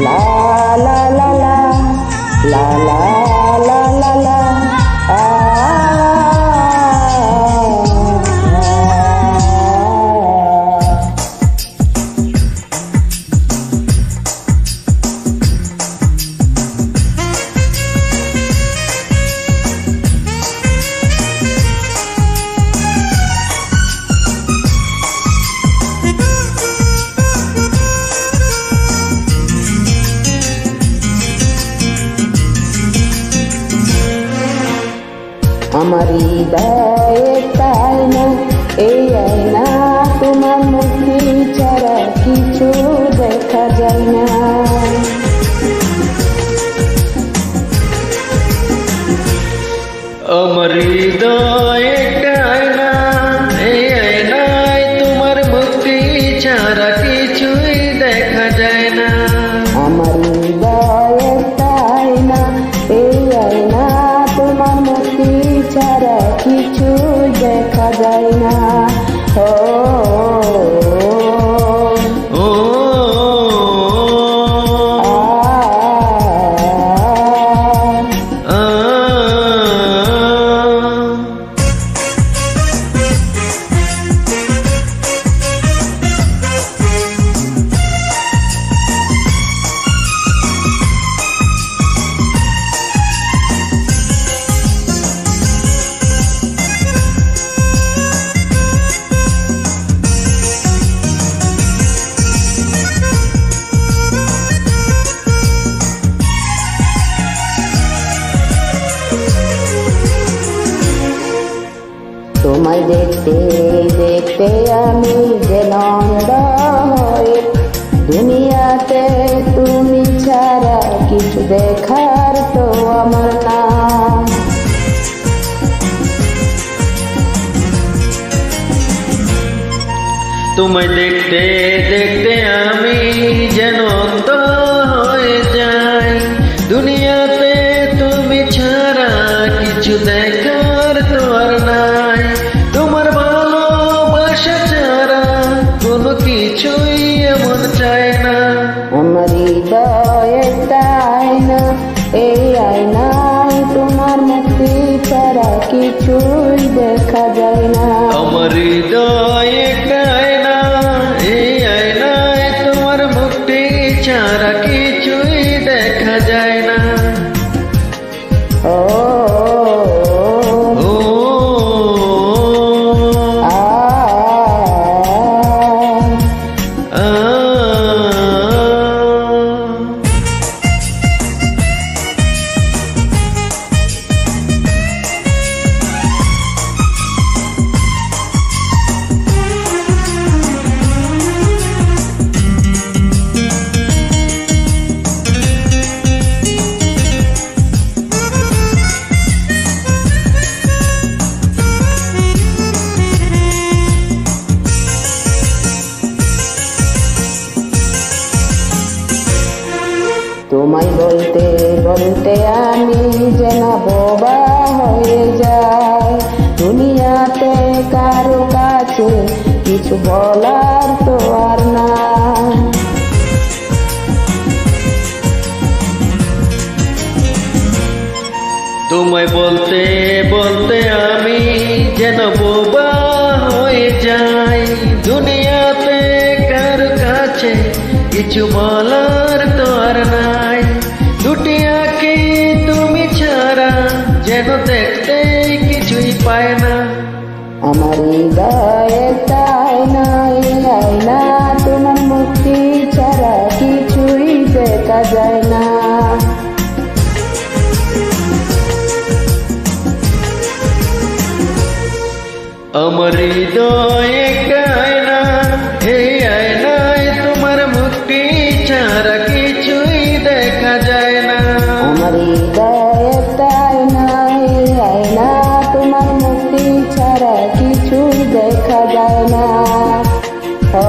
La la la la, la la la la la, আমার হৃদয়ে তাই না এই আয়না, তোমার মুক্তি ছাড়া কিছু দেখা যায় না। আমার হৃদয়ে আয়না, এই আয়নায় তোমার মুক্তি ছাড়া কিছুই দেখা যায় না। আমার হৃদয়ে তাই না এই আয়না, তোমার মুক্তি ছাড়া কিছু দেখা যায় না। ও ও তোমায় দেখতে দেখতে আমি যে নন্দ হয়ে, দুনিয়াতে তুমি ছাড়া কিছু দেখার তো আমার না। তোমায় দেখতে দেখতে আমি যেন অন্ধ হয়ে যাই, দুনিয়াতে তুমি ছাড়া কিছু দেখার তো আর নাই। তোমার ভালোবাসা ছাড়া কোনো কিছুই এমন চাই না। আমার হৃদয়ে আয়না, এই আয়নায় তোমার মুক্তি ছাড়া কিছুই দেখা যায় না। আমার হৃদয়ে আয়না, এই আয়নায় তোমার মুক্তি ছাড়া কিছুই দেখা যায় না। ও ও আ আ তোমায় বলতে বলতে আমি যেন বোবা হয়ে যাই, দুনিয়াতে কারো কাছে কিছু বলার তো আর না। তোমায় বলতে বলতে আমি যেন বোবা হয়ে যাই, দুনিয়াতে কার কাছে কিছু বলার তো আর নাই। দুটি আঁখি তুমি ছাড়া যেন দেখতে কিছুই পায় না। আমার হৃদয়ে আয়না, এই আয়না তোমার মুক্তি ছাড়া কিছুই দেখা যায় না। আমার হৃদয়ে আয়না, এই আয়নায় তোমার মুক্তি ছাড়া কিছুই দেখা যায় না। আমার হৃদয়ে আয়না, এই আয়না তোমার মুক্তি ছাড়া কিছুই দেখা যায় না। ও